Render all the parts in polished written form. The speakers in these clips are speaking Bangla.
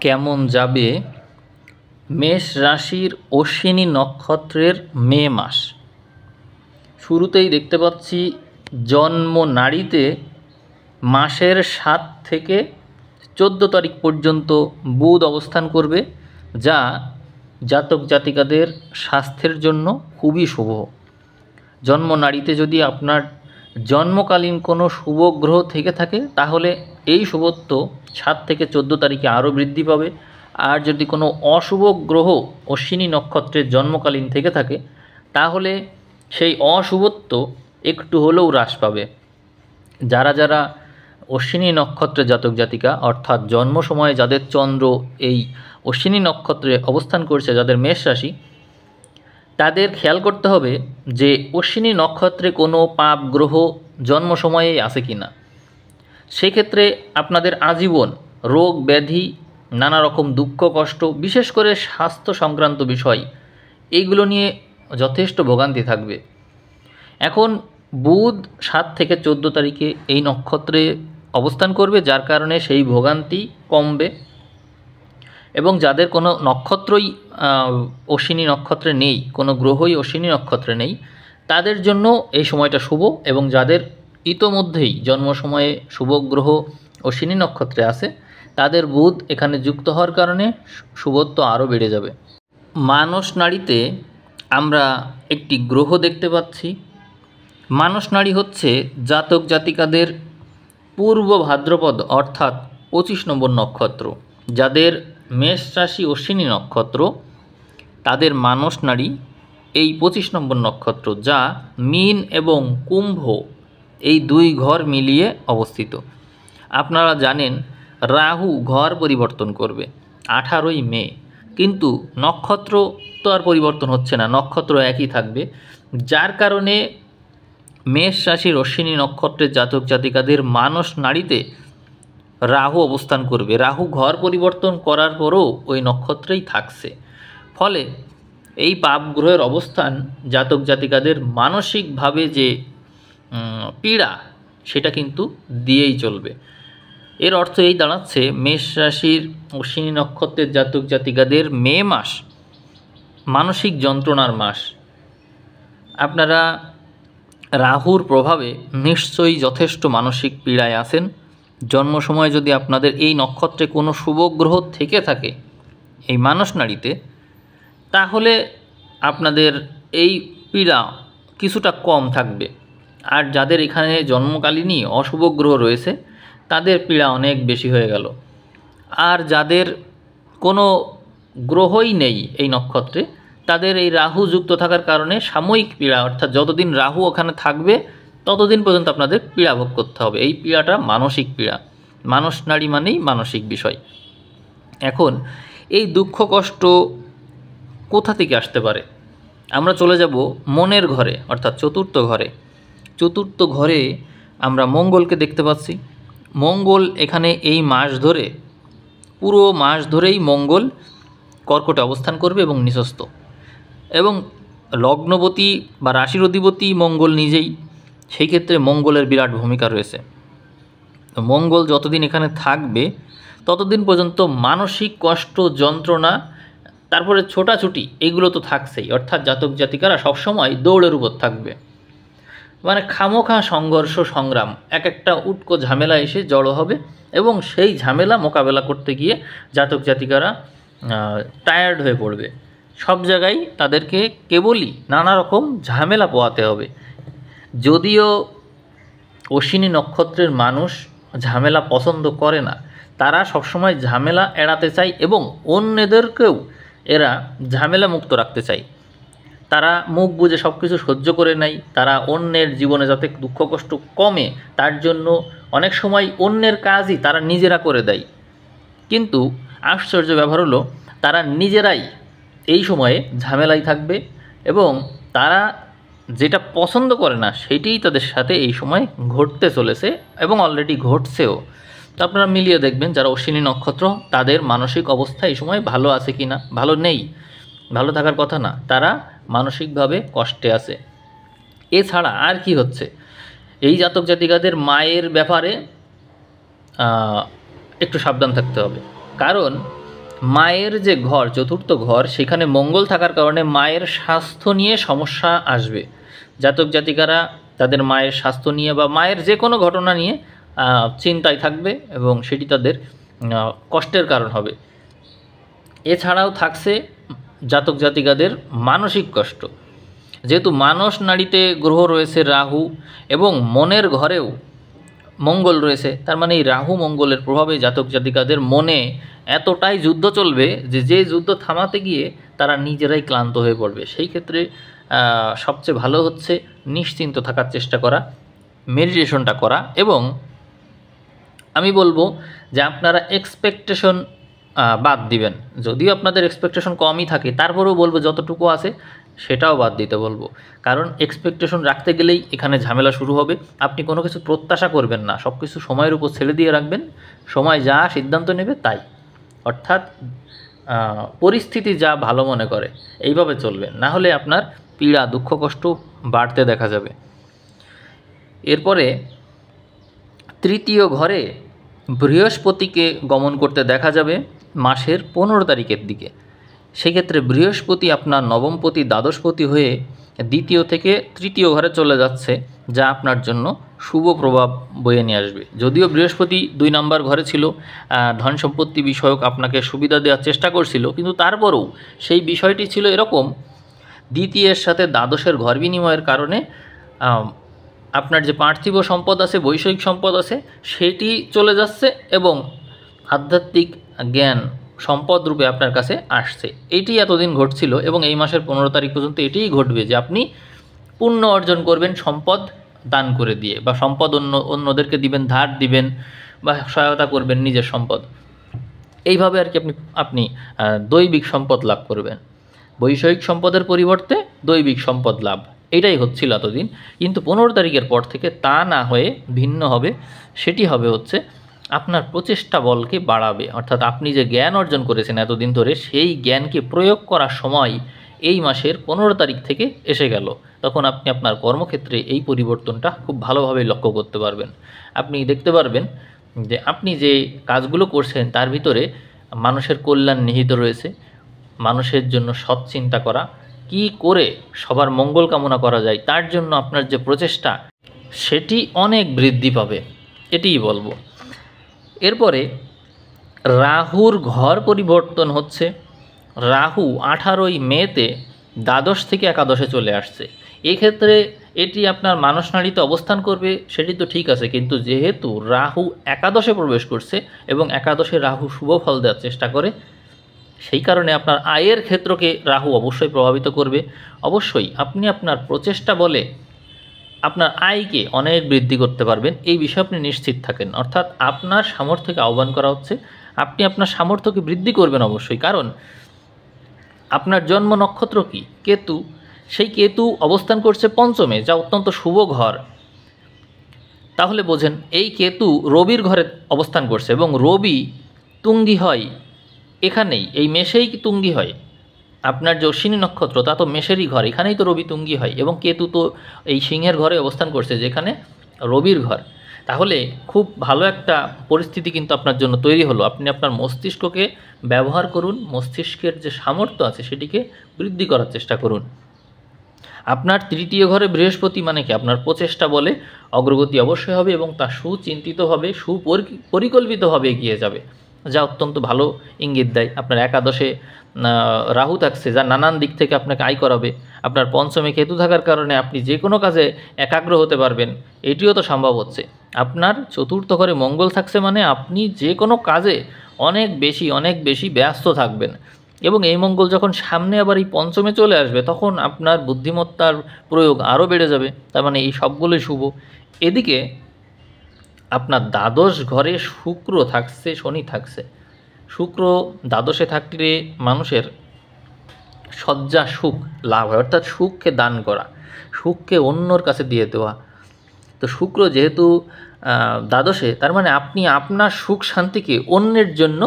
কেমন যাবে মেষ রাশির অশ্বিনী নক্ষত্রের মে মাস। শুরুতেই দেখতে পাচ্ছি জন্ম নাড়িতে মাসের 7 থেকে 14 তারিখ পর্যন্ত বুধ অবস্থান করবে, যা জাতক জাতিকাদের স্বাস্থ্যের জন্য খুবই শুভ। জন্ম নাড়িতে যদি আপনার জন্মকালীন কোনো শুভ গ্রহ থেকে থাকে তাহলে এই শুভত্ব 7 থেকে 14 তারিখে আরও বৃদ্ধি পাবে। আর যদি কোনো অশুভ গ্রহ অশ্বিনী নক্ষত্রের জন্মকালীন থেকে থাকে তাহলে সেই অশুভত্ব একটু হলেও হ্রাস পাবে। যারা যারা অশ্বিনী নক্ষত্রের জাতক জাতিকা অর্থাৎ জন্ম সময়ে যাদের চন্দ্র এই অশ্বিনী নক্ষত্রে অবস্থান করছে, যাদের মেষ রাশি, তাদের খেয়াল করতে হবে যে অশ্বিনী নক্ষত্রে কোনো পাপ গ্রহ জন্ম সময়ে আছে কি না। সেক্ষেত্রে আপনাদের আজীবন রোগ ব্যাধি, নানা রকম দুঃখ কষ্ট, বিশেষ করে স্বাস্থ্য সংক্রান্ত বিষয়, এইগুলো নিয়ে যথেষ্ট ভোগান্তি থাকবে। এখন বুধ 7 থেকে 14 তারিখে এই নক্ষত্রে অবস্থান করবে, যার কারণে সেই ভোগান্তি কমবে। এবং যাদের কোনো নক্ষত্রই অশ্বিনী নক্ষত্রে নেই, কোনো গ্রহই অশ্বিনী নক্ষত্রে নেই, তাদের জন্য এই সময়টা শুভ। এবং যাদের ইতোমধ্যেই জন্ম সময়ে শুভ গ্রহ অশ্বিনী নক্ষত্রে আছে, তাদের বুধ এখানে যুক্ত হওয়ার কারণে শুভত্ব আরও বেড়ে যাবে। মানস নাড়িতে আমরা একটি গ্রহ দেখতে পাচ্ছি। মানস নাড়ি হচ্ছে জাতক জাতিকাদের পূর্ব ভাদ্রপদ অর্থাৎ 25 নম্বর নক্ষত্র। যাদের মেষ রাশি অশ্বিনী নক্ষত্র, তাদের মানস নাড়ি এই 25 নম্বর নক্ষত্র, যা মীন এবং কুম্ভ এই দুই ঘর মিলিয়ে অবস্থিত। আপনারা জানেন রাহু ঘর পরিবর্তন করবে 18ই মে, কিন্তু নক্ষত্র তো আর পরিবর্তন হচ্ছে না, নক্ষত্র একই থাকবে। যার কারণে মেষ রাশির অশ্বিনী নক্ষত্রের জাতক জাতিকাদের মানস নাড়িতে রাহু অবস্থান করবে। রাহু ঘর পরিবর্তন করার পরও ওই নক্ষত্রেই থাকছে। ফলে এই পাপ গ্রহের অবস্থান জাতক জাতিকাদের মানসিকভাবে যে পীড়া, সেটা কিন্তু দিয়েই চলবে। এর অর্থ এই দাঁড়াচ্ছে মেষ রাশির অশ্বিনী নক্ষত্রের জাতক জাতিকাদের মে মাস মানসিক যন্ত্রণার মাস। আপনারা রাহুর প্রভাবে নিশ্চয়ই যথেষ্ট মানসিক পীড়ায় আছেন। জন্ম সময় যদি আপনাদের এই নক্ষত্রে কোনো শুভ গ্রহ থেকে থাকে এই মানস নাড়িতে, তাহলে আপনাদের এই পীড়া কিছুটা কম থাকবে। আর যাদের এখানে জন্মকালীনই অশুভ গ্রহ রয়েছে, তাদের পীড়া অনেক বেশি হয়ে গেল। আর যাদের কোনো গ্রহই নেই এই নক্ষত্রে, তাদের এই রাহু যুক্ত থাকার কারণে সাময়িক পীড়া, অর্থাৎ যতদিন রাহু ওখানে থাকবে ততদিন পর্যন্ত আপনাদের পীড়া ভোগ করতে হবে। এই পীড়াটা মানসিক পীড়া। মানস নাড়ি মানেই মানসিক বিষয়। এখন এই দুঃখ কষ্ট কোথা থেকে আসতে পারে? আমরা চলে যাব মনের ঘরে, অর্থাৎ চতুর্থ ঘরে। চতুর্থ ঘরে আমরা মঙ্গলকে দেখতে পাচ্ছি। মঙ্গল এখানে এই মাস ধরে, পুরো মাস ধরেই মঙ্গল কর্কটে অবস্থান করবে এবং নিচস্থ, এবং লগ্নপতি বা রাশির অধিপতি মঙ্গল নিজেই। সেই ক্ষেত্রে মঙ্গলের বিরাট ভূমিকা রয়েছে। তো মঙ্গল যতদিন এখানে থাকবে ততদিন পর্যন্ত মানসিক কষ্ট, যন্ত্রণা, তারপরে ছোটাছুটি, এগুলো তো থাকছেই। অর্থাৎ জাতক জাতিকারা সবসময় দৌড়ের উপর থাকবে, মানে খামোখা সংঘর্ষ সংগ্রাম, এক একটা উটকো ঝামেলা এসে জড়ো হবে এবং সেই ঝামেলা মোকাবেলা করতে গিয়ে জাতক জাতিকারা টায়ার্ড হয়ে পড়বে। সব জায়গায় তাদেরকে কেবলই নানা রকম ঝামেলা পোহাতে হবে। যদিও অশ্বিনী নক্ষত্রের মানুষ ঝামেলা পছন্দ করে না, তারা সবসময় ঝামেলা এড়াতে চায় এবং অন্যদেরকেও এরা ঝামেলা মুক্ত রাখতে চায়। তারা মুখ বুজে সব কিছু সহ্য করে নেয়। তারা অন্যের জীবনে যাতে দুঃখ কষ্ট কমে তার জন্য অনেক সময় অন্যের কাজই তারা নিজেরা করে দেয়। কিন্তু আশ্চর্য ব্যাপার হলো, তারা নিজেরাই এই সময়ে ঝামেলায় থাকবে এবং তারা যেটা পছন্দ করে না সেটাই তাদের সাথে এই সময় ঘটতে চলেছে এবং অলরেডি ঘটছেও। তো আপনারা মিলিয়ে দেখবেন যারা অশ্বিনী নক্ষত্র, তাদের মানসিক অবস্থা এই সময় ভালো আছে কি না। ভালো নেই, ভালো থাকার কথা না, তারা মানসিকভাবে কষ্টে আছে। এছাড়া আর কি হচ্ছে, এই জাতক জাতিকাদের মায়ের ব্যাপারে একটু সাবধান থাকতে হবে। কারণ মায়ের যে ঘর, চতুর্থ ঘর, সেখানে মঙ্গল থাকার কারণে মায়ের স্বাস্থ্য নিয়ে সমস্যা আসবে। জাতক জাতিকারা তাদের মায়ের স্বাস্থ্য নিয়ে বা মায়ের যে কোনো ঘটনা নিয়ে চিন্তায় থাকবে এবং সেটি তাদের কষ্টের কারণ হবে। এছাড়াও থাকছে জাতক জাতিকাদের মানসিক কষ্ট। যেহেতু মানস নাড়িতে গ্রহ রয়েছে রাহু এবং মনের ঘরেও মঙ্গল রয়েছে, তার মানে এই রাহু মঙ্গলের প্রভাবে জাতক জাতিকাদের মনে এতটাই যুদ্ধ চলবে যে যুদ্ধ থামাতে গিয়ে তারা নিজেরাই ক্লান্ত হয়ে পড়বে। সেই ক্ষেত্রে সবচেয়ে ভালো হচ্ছে নিশ্চিন্ত থাকার চেষ্টা করা, মেডিটেশনটা করা। এবং আমি বলবো যে আপনারা এক্সপেকটেশন বাদ দিবেন। যদিও আপনাদের এক্সপেকটেশন কমই থাকে, তারপরেও বলবো যতটুকু আছে সেটাও বাদ দিতে বলবো। কারণ এক্সপেকটেশন রাখতে গেলেই এখানে ঝামেলা শুরু হবে। আপনি কোনো কিছু প্রত্যাশা করবেন না, সব কিছু সময়ের উপর ছেড়ে দিয়ে রাখবেন। সময় যা সিদ্ধান্ত নেবে তাই, অর্থাৎ পরিস্থিতি যা ভালো মনে করে এইভাবে চলবেন, না হলে আপনার পীড়া দুঃখ কষ্ট বাড়তে দেখা যাবে। এরপরে তৃতীয় ঘরে বৃহস্পতিকে গমন করতে দেখা যাবে মাসের 15 তারিখের দিকে। সেক্ষেত্রে বৃহস্পতি আপনার নবমপতি দ্বাদশপতি হয়ে দ্বিতীয় থেকে তৃতীয় ঘরে চলে যাচ্ছে, যা আপনার জন্য শুভ প্রভাব বয়ে নিয়ে আসবে। যদিও বৃহস্পতি 2 নম্বর ঘরে ছিল, ধন সম্পত্তি বিষয়ক আপনাকে সুবিধা দেওয়ার চেষ্টা করছিল, কিন্তু তারপরেও সেই বিষয়টি ছিল এরকম, দ্বিতীয়ের সাথে দ্বাদশের ঘর বিনিময়ের কারণে আপনার যে পার্থিব সম্পদ আছে, বৈষয়িক সম্পদ আছে, সেটি চলে যাচ্ছে এবং আধ্যাত্মিক জ্ঞান সম্পদ রূপে আপনার কাছে আসছে। এটি এতদিন ঘটছিল এবং এই মাসের 15 তারিখ পর্যন্ত এটিই ঘটবে যে আপনি পুণ্য অর্জন করবেন সম্পদ দান করে দিয়ে, বা সম্পদ অন্যদেরকে দিবেন, ধার দিবেন বা সহায়তা করবেন নিজের সম্পদ। এইভাবে আর কি আপনি দৈবিক সম্পদ লাভ করবেন। বৈষয়িক সম্পদের পরিবর্তে দৈবিক সম্পদ লাভ, এটাই হচ্ছিল এতদিন। কিন্তু 15 তারিখের পর থেকে তা না হয়ে ভিন্ন হবে। সেটি হবে হচ্ছে আপনার প্রচেষ্টা বলকে বাড়াবে, অর্থাৎ আপনি যে জ্ঞান অর্জন করেছেন এতদিন ধরে, সেই জ্ঞানকে প্রয়োগ করার সময় এই মাসের 15 তারিখ থেকে এসে গেল। তখন আপনি আপনার কর্মক্ষেত্রে এই পরিবর্তনটা খুব ভালোভাবে লক্ষ্য করতে পারবেন। আপনি দেখতে পারবেন যে আপনি যে কাজগুলো করছেন তার ভিতরে মানুষের কল্যাণ নিহিত রয়েছে। মানুষের জন্য সৎ চিন্তা করা, কি করে সবার মঙ্গল কামনা করা যায়, তার জন্য আপনার যে প্রচেষ্টা সেটি অনেক বৃদ্ধি পাবে, এটিই বলবো। এরপরে রাহুর ঘর পরিবর্তন হচ্ছে। রাহু 18ই মেতে দ্বাদশ থেকে একাদশে চলে আসছে। এক্ষেত্রে এটি আপনার মানসনাড়িতে অবস্থান করবে, সেটি তো ঠিক আছে, কিন্তু যেহেতু রাহু একাদশে প্রবেশ করছে এবং একাদশে রাহু শুভ ফল দেওয়ার চেষ্টা করে, সেই কারণে আপনার আয়ের ক্ষেত্রকে রাহু অবশ্যই প্রভাবিত করবে। অবশ্যই আপনি আপনার প্রচেষ্টা বলে আপনার আয়কে অনেক বৃদ্ধি করতে পারবেন, এই বিষয়ে আপনি নিশ্চিত থাকেন। অর্থাৎ আপনার সামর্থ্যকে আহ্বান করা হচ্ছে, আপনি আপনার সামর্থ্যকে বৃদ্ধি করবেন অবশ্যই। কারণ আপনার জন্ম নক্ষত্র কি? কেতু। সেই কেতু অবস্থান করছে পঞ্চমে, যা অত্যন্ত শুভ ঘর। তাহলে বোঝেন এই কেতু রবির ঘরে অবস্থান করছে এবং রবি তুঙ্গি হয় এখানেই, এই মেষেই তুঙ্গি হয়। আপনার যে অশ্বিনী নক্ষত্র তা তো মেষেরই ঘর, এখানেই তো রবি তুঙ্গি হয়, এবং কেতু তো এই সিংহের ঘরে অবস্থান করছে যেখানে রবির ঘর। তাহলে খুব ভালো একটা পরিস্থিতি কিন্তু আপনার জন্য তৈরি হলো। আপনি আপনার মস্তিষ্ককে ব্যবহার করুন, মস্তিষ্কের যে সামর্থ্য আছে সেটিকে বৃদ্ধি করার চেষ্টা করুন। আপনার তৃতীয় ঘরে বৃহস্পতি মানে কি আপনার প্রচেষ্টা বলে অগ্রগতি অবশ্যই হবে এবং তা সুচিন্তিতভাবে সুপরিকল্পিতভাবে এগিয়ে যাবে, যা অত্যন্ত ভালো ইঙ্গিত দেয়। আপনার একাদশে রাহু থাকছে, যা নানান দিক থেকে আপনাকে আয় করাবে। আপনার পঞ্চমে কেতু থাকার কারণে আপনি যে কোনো কাজে একাগ্র হতে পারবেন, এটিও তো সম্ভব হচ্ছে। আপনার চতুর্থ ঘরে মঙ্গল থাকছে মানে আপনি যে কোনো কাজে অনেক বেশি ব্যস্ত থাকবেন, এবং এই মঙ্গল যখন সামনে আবার এই পঞ্চমে চলে আসবে তখন আপনার বুদ্ধিমত্তার প্রয়োগ আরও বেড়ে যাবে। তার মানে এই সবগুলোই শুভ। এদিকে আপনার দ্বাদশ ঘরে শুক্র থাকছে, শনি থাকছে। শুক্র দ্বাদশে থাকলে মানুষের সজ্জা সুখ লাভ হয়, অর্থাৎ সুখকে দান করা, সুখকে অন্যর কাছে দিয়ে দেওয়া। তো শুক্র যেহেতু দ্বাদশে, তার মানে আপনি আপনার সুখ শান্তিকে অন্যের জন্য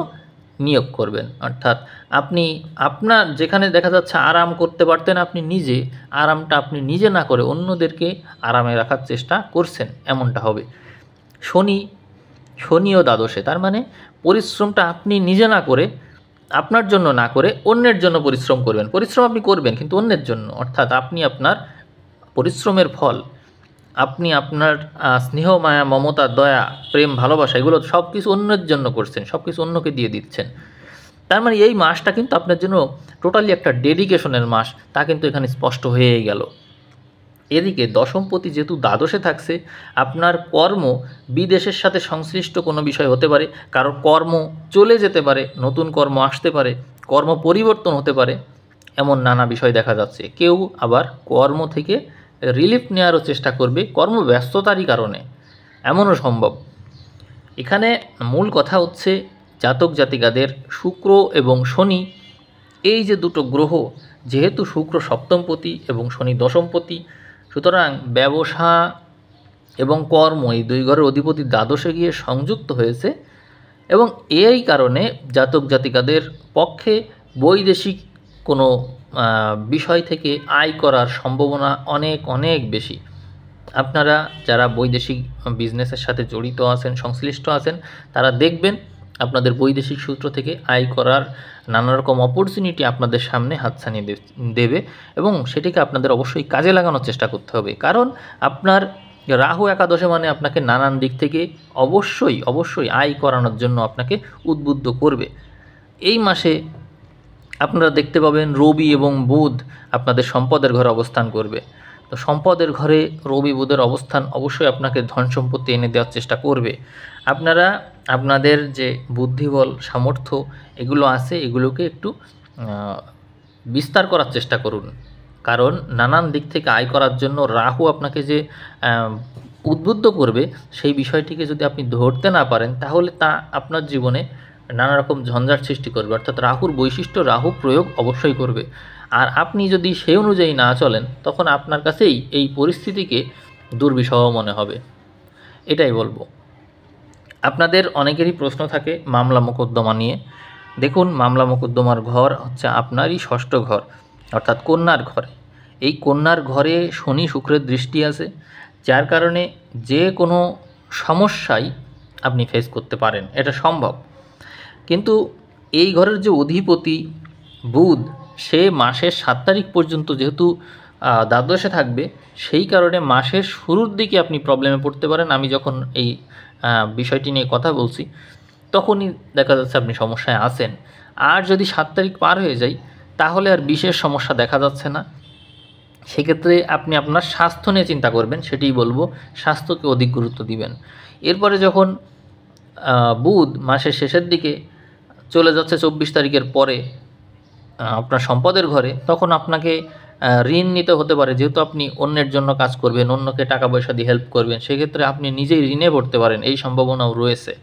নিয়োগ করবেন। অর্থাৎ আপনি আপনার যেখানে দেখা যাচ্ছে আরাম করতে পারতেন, আপনি নিজে আরামটা আপনি নিজে না করে অন্যদেরকে আরামে রাখার চেষ্টা করছেন, এমনটা হবে। শনিও দ্বাদশে, তার মানে পরিশ্রমটা আপনি নিজে না করে আপনার জন্য না করে অন্যের জন্য পরিশ্রম করবেন। পরিশ্রম আপনি করবেন কিন্তু অন্যের জন্য, অর্থাৎ আপনি আপনার পরিশ্রমের ফল, আপনি আপনার স্নেহ, মায়া, মমতা, দয়া, প্রেম, ভালোবাসা এগুলো সব কিছু অন্যের জন্য করছেন, সব কিছু অন্যকে দিয়ে দিচ্ছেন। তার মানে এই মাসটা কিন্তু আপনার জন্য টোটালি একটা ডেডিকেশনের মাস, তা কিন্তু এখানে স্পষ্ট হয়েই গেল। এদিকে দশমপতি যেহেতু দ্বাদশে থাকছে, আপনার কর্ম বিদেশের সাথে সংশ্লিষ্ট কোনো বিষয় হতে পারে, কারো কর্ম চলে যেতে পারে, নতুন কর্ম আসতে পারে, কর্ম পরিবর্তন হতে পারে, এমন নানা বিষয় দেখা যাচ্ছে। কেউ আবার কর্ম থেকে রিলিফ নেওয়ারও চেষ্টা করবে কর্মব্যস্ততারই কারণে, এমনও সম্ভব। এখানে মূল কথা হচ্ছে জাতক জাতিকাদের শুক্র এবং শনি, এই যে দুটো গ্রহ, যেহেতু শুক্র সপ্তমপতি এবং শনি দশমপতি, সুতরাং ব্যবসা এবং কর্ম এই দুই ঘরের অধিপতি দ্বাদশে গিয়ে সংযুক্ত হয়েছে, এবং এই কারণে জাতক জাতিকাদের পক্ষে বৈদেশিক কোনো বিষয় থেকে আয় করার সম্ভাবনা অনেক অনেক বেশি। আপনারা যারা বৈদেশিক বিজনেসের সাথে জড়িত আছেন, সংশ্লিষ্ট আছেন, তারা দেখবেন আপনাদের বৈদেশিক সূত্র থেকে আয় করার নানা রকম অপরচুনিটি আপনাদের সামনে হাতছানি দেবে, এবং সেটিকে আপনাদের অবশ্যই কাজে লাগানোর চেষ্টা করতে হবে। কারণ আপনার রাহু একাদশে মানে আপনাকে নানান দিক থেকে অবশ্যই অবশ্যই আয় করানোর জন্য আপনাকে উদ্বুদ্ধ করবে। এই মাসে আপনারা দেখতে পাবেন রবি এবং বুধ আপনাদের সম্পদের ঘরে অবস্থান করবে। তো সম্পদের ঘরে রবি বুধের অবস্থান অবশ্যই আপনাকে ধন সম্পত্তি এনে দেওয়ার চেষ্টা করবে। আপনারা আপনাদের যে বুদ্ধিবল, সামর্থ্য এগুলো আছে, এগুলোকে একটু বিস্তার করার চেষ্টা করুন। কারণ নানান দিক থেকে আয় করার জন্য রাহু আপনাকে যে উদ্বুদ্ধ করবে, সেই বিষয়টিকে যদি আপনি ধরতে না পারেন, তাহলে তা আপনার জীবনে নানা রকম ঝঞ্ঝাট সৃষ্টি করবে। অর্থাৎ রাহুর বৈশিষ্ট্য, রাহু প্রয়োগ অবশ্যই করবে। আর আপনি যদি সেই অনুযায়ী না চলেন, তখন আপনার কাছেই এই পরিস্থিতিকে দুর্বিষহ মনে হবে। এটাই বলবো। আপনাদের অনেকেরই প্রশ্ন থাকে মামলা মোকদ্দমা নিয়ে। দেখুন, মামলা মোকদ্দমার ঘর হচ্ছে আপনারই ষষ্ঠ ঘর, অর্থাৎ কন্যার ঘরে। এই কন্যার ঘরে শনি শুক্রের দৃষ্টি আছে, যার কারণে যে কোনো সমস্যাই আপনি ফেস করতে পারেন, এটা সম্ভব। কিন্তু এই ঘরের যে অধিপতি বুধ, সে মাসের 7 তারিখ পর্যন্ত যেহেতু দ্বাদশে থাকবে, সেই কারণে মাসের শুরুর দিকে আপনি প্রবলেমে পড়তে পারেন। আমি যখন এই বিষয়টি নিয়ে কথা বলছি, তখনই দেখা যাচ্ছে আপনি সমস্যায় আছেন। আর যদি 7 তারিখ পার হয়ে যায়, তাহলে আর বিশেষ সমস্যা দেখা যাচ্ছে না। সেক্ষেত্রে আপনি আপনার স্বাস্থ্য নিয়ে চিন্তা করবেন, সেটিই বলবো, স্বাস্থ্যকে অধিক গুরুত্ব দিবেন। এরপরে যখন বুধ মাসের শেষের দিকে চলে যাচ্ছে 24 তারিখের পরে আপনার সম্পদের ঘরে, তখন আপনাকে ঋণ নিতে হতে পারে। যেহেতু আপনি অন্যের জন্য কাজ করবেন, অন্যকে টাকা পয়সা দিয়ে হেল্প করবেন, সেক্ষেত্রে আপনি নিজেই ঋণে পড়তে পারেন, এই সম্ভাবনাও রয়েছে।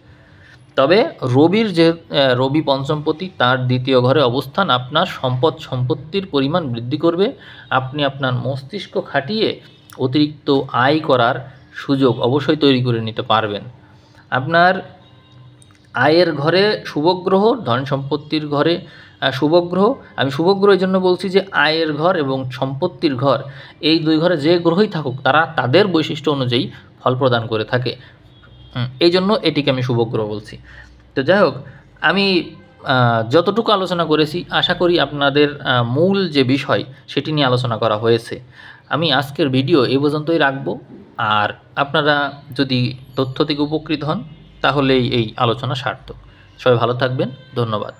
তবে রবির যে রবি পঞ্চমপতি, তার দ্বিতীয় ঘরে অবস্থান আপনার সম্পত্তির পরিমাণ বৃদ্ধি করবে। আপনি আপনার মস্তিষ্ক খাটিয়ে অতিরিক্ত আয় করার সুযোগ অবশ্যই তৈরি করে নিতে পারবেন। আপনার আয়ের ঘরে শুভগ্রহ, ধন সম্পত্তির ঘরে শুভগ্রহ। আমি শুভগ্রহ এই জন্য বলছি যে আয়ের ঘর এবং সম্পত্তির ঘর, এই দুই ঘরে যে গ্রহই থাকুক, তারা তাদের বৈশিষ্ট্য অনুযায়ী ফল প্রদান করে থাকে। এই জন্য এটিকে আমি শুভগ্রহ বলছি। তো যাই হোক, আমি যতটুকু আলোচনা করেছি, আশা করি আপনাদের মূল যে বিষয় সেটি নিয়ে আলোচনা করা হয়েছে। আমি আজকের ভিডিও এই পর্যন্তই রাখবো। আর আপনারা যদি তথ্য থেকে উপকৃত হন, তাহলেই এই আলোচনা সার্থক। সবাই ভালো থাকবেন, ধন্যবাদ।